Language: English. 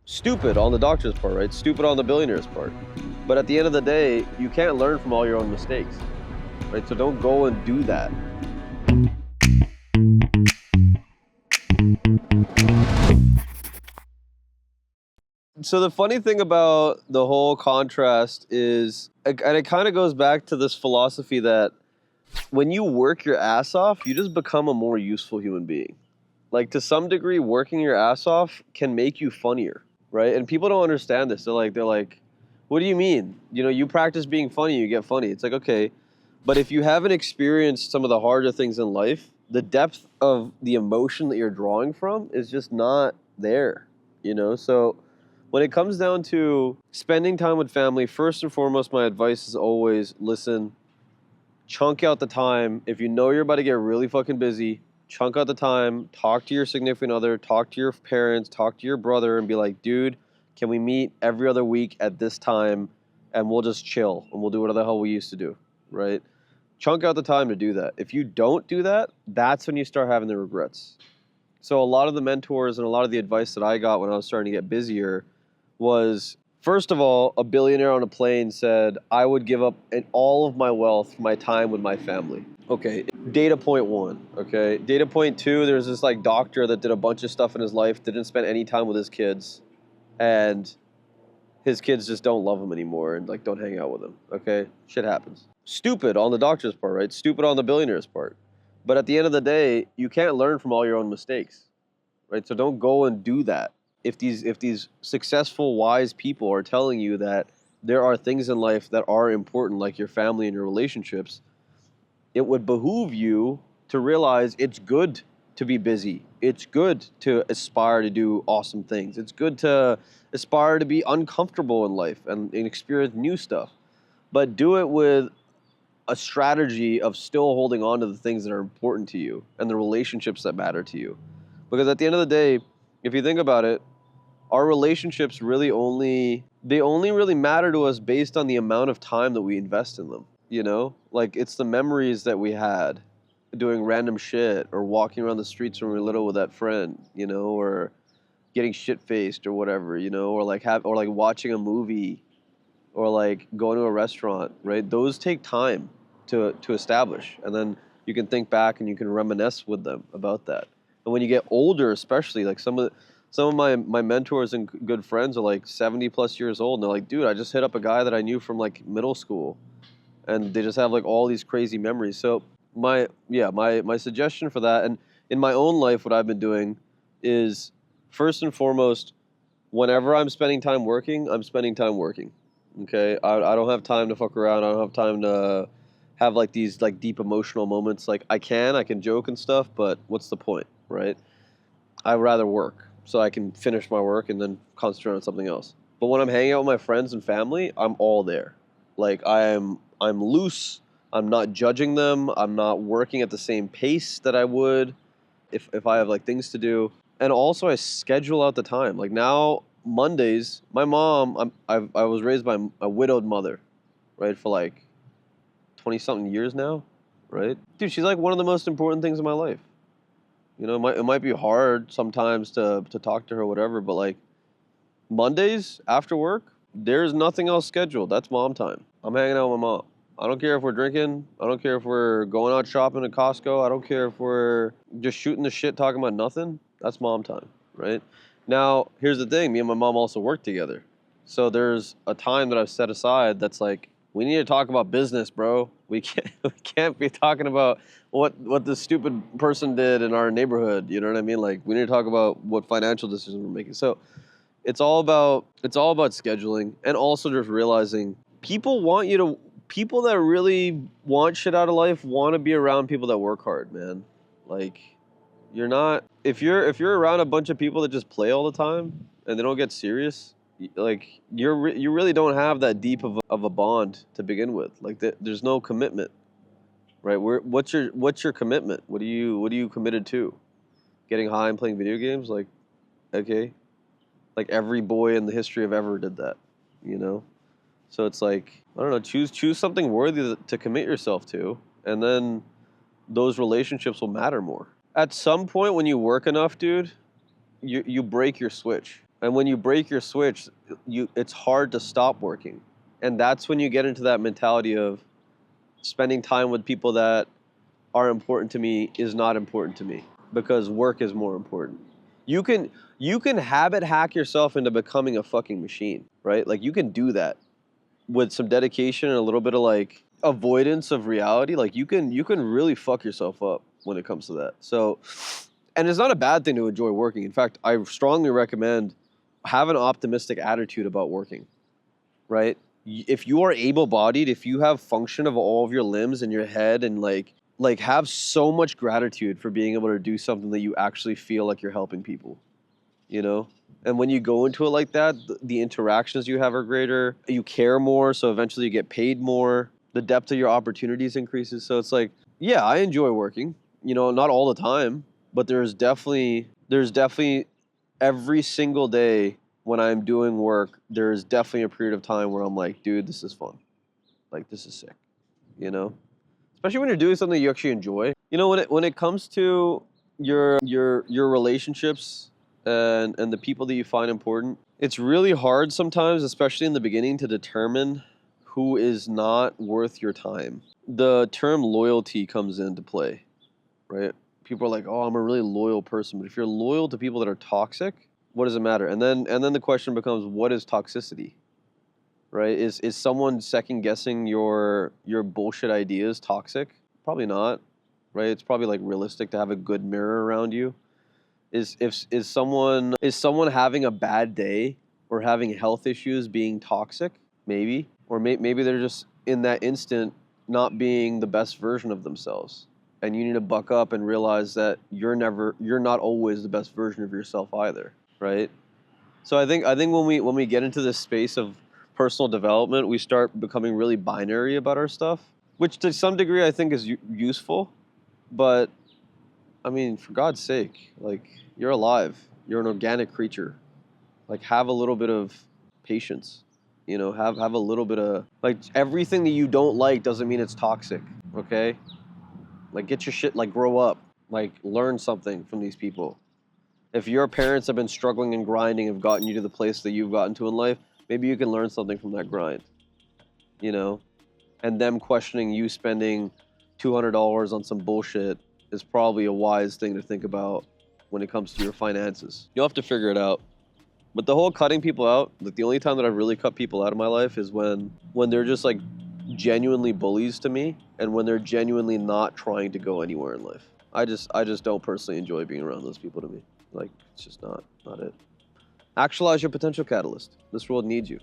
Stupid on the doctor's part, right? Stupid on the billionaire's part. But at the end of the day, you can't learn from all your own mistakes, right? So don't go and do that. So the funny thing about the whole contrast is, and it kind of goes back to this philosophy that when you work your ass off, you just become a more useful human being. Like, to some degree, working your ass off can make you funnier, right? And people don't understand this. They're like, what do you mean? You know, you practice being funny, you get funny. It's like, okay, but if you haven't experienced some of the harder things in life, the depth of the emotion that you're drawing from is just not there, you know? So when it comes down to spending time with family, first and foremost, my advice is always listen, chunk out the time. If you know you're about to get really fucking busy, chunk out the time, talk to your significant other, talk to your parents, talk to your brother, and be like, dude, can we meet every other week at this time and we'll just chill and we'll do whatever the hell we used to do, right? Chunk out the time to do that. If you don't do that, that's when you start having the regrets. So a lot of the mentors and a lot of the advice that I got when I was starting to get busier was, first of all, a billionaire on a plane said, I would give up all of my wealth for my time with my family. Okay, data point one, okay? Data point two, there's this like doctor that did a bunch of stuff in his life, didn't spend any time with his kids, and his kids just don't love him anymore and like don't hang out with him, okay? Shit happens. Stupid on the doctor's part, right? Stupid on the billionaire's part. But at the end of the day, you can't learn from all your own mistakes, right? So don't go and do that. If these successful, wise people are telling you that there are things in life that are important, like your family and your relationships, it would behoove you to realize it's good to be busy. It's good to aspire to do awesome things. It's good to aspire to be uncomfortable in life and experience new stuff. But do it with a strategy of still holding on to the things that are important to you and the relationships that matter to you. Because at the end of the day, if you think about it, our relationships really only really matter to us based on the amount of time that we invest in them, you know? Like, it's the memories that we had doing random shit or walking around the streets when we were little with that friend, you know, or getting shit-faced or whatever, you know, or like watching a movie or like going to a restaurant, right? Those take time to establish. And then you can think back and you can reminisce with them about that. And when you get older, especially, like some of my mentors and good friends are like 70 plus years old, and they're like, dude, I just hit up a guy that I knew from like middle school, and they just have like all these crazy memories. So my suggestion for that, and in my own life, what I've been doing is, first and foremost, whenever I'm spending time working, I'm spending time working. Okay, I don't have time to fuck around. I don't have time to have like these like deep emotional moments. Like I can joke and stuff, but what's the point, right? I'd rather work so I can finish my work and then concentrate on something else. But when I'm hanging out with my friends and family, I'm all there. Like I'm loose. I'm not judging them. I'm not working at the same pace that I would if I have like things to do. And also I schedule out the time. Like now Mondays, my mom, I was raised by a widowed mother, right, for like 20 something years now, right? Dude, she's like one of the most important things in my life. You know, it might be hard sometimes to talk to her or whatever, but like Mondays after work, there's nothing else scheduled. That's mom time. I'm hanging out with my mom. I don't care if we're drinking. I don't care if we're going out shopping at Costco. I don't care if we're just shooting the shit talking about nothing. That's mom time, right? Now, here's the thing. Me and my mom also work together. So there's a time that I've set aside that's like, we need to talk about business, bro. We can't be talking about what this stupid person did in our neighborhood. You know what I mean? Like, we need to talk about what financial decisions we're making. So it's all about scheduling, and also just realizing people that really want shit out of life want to be around people that work hard, man. Like, you're not, if you're around a bunch of people that just play all the time and they don't get serious, like you really don't have that deep of a bond to begin with. Like there's no commitment, right? What's your commitment? What are you committed to? Getting high and playing video games? Like, okay, like every boy in the history of ever did that, you know? So it's like, I don't know, choose something worthy to commit yourself to, and then those relationships will matter more. At some point when you work enough, dude, you break your switch. And when you break your switch, it's hard to stop working. And that's when you get into that mentality of spending time with people that are important to me is not important to me because work is more important. You can habit hack yourself into becoming a fucking machine, right? Like you can do that with some dedication and a little bit of like avoidance of reality. Like you can really fuck yourself up when it comes to that. So, and it's not a bad thing to enjoy working. In fact, I strongly recommend have an optimistic attitude about working, right? If you are able-bodied, if you have function of all of your limbs and your head and like have so much gratitude for being able to do something that you actually feel like you're helping people, you know? And when you go into it like that, the interactions you have are greater, you care more, so eventually you get paid more, the depth of your opportunities increases. So it's like, yeah, I enjoy working, you know, not all the time, but there's definitely every single day when I'm doing work, there's definitely a period of time where I'm like, dude, this is fun. Like this is sick, you know? Especially when you're doing something you actually enjoy. You know, when it comes to your relationships and the people that you find important, it's really hard sometimes, especially in the beginning, to determine who is not worth your time. The term loyalty comes into play, right? People are like, "Oh, I'm a really loyal person," but if you're loyal to people that are toxic, what does it matter? And then the question becomes, what is toxicity? Right? Is someone second guessing your bullshit ideas toxic? Probably not. Right? It's probably like realistic to have a good mirror around you. Is someone having a bad day or having health issues being toxic? Maybe. Or maybe they're just in that instant not being the best version of themselves. And you need to buck up and realize that you're not always the best version of yourself either, right? So I think when we get into this space of personal development, we start becoming really binary about our stuff, which to some degree I think is useful. But I mean, for God's sake, like you're alive, you're an organic creature. Like have a little bit of patience, you know. Have a little bit of like everything that you don't like doesn't mean it's toxic. Okay, like get your shit, like grow up, like learn something from these people. If your parents have been struggling and grinding, have gotten you to the place that you've gotten to in life, maybe you can learn something from that grind, you know? And them questioning you spending $200 on some bullshit is probably a wise thing to think about when it comes to your finances. You'll have to figure it out. But the whole cutting people out, like the only time that I've really cut people out of my life is when they're just like genuinely bullies to me and when they're genuinely not trying to go anywhere in life. I just don't personally enjoy being around those people to me. Like it's just not it. Actualize your potential catalyst. This world needs you.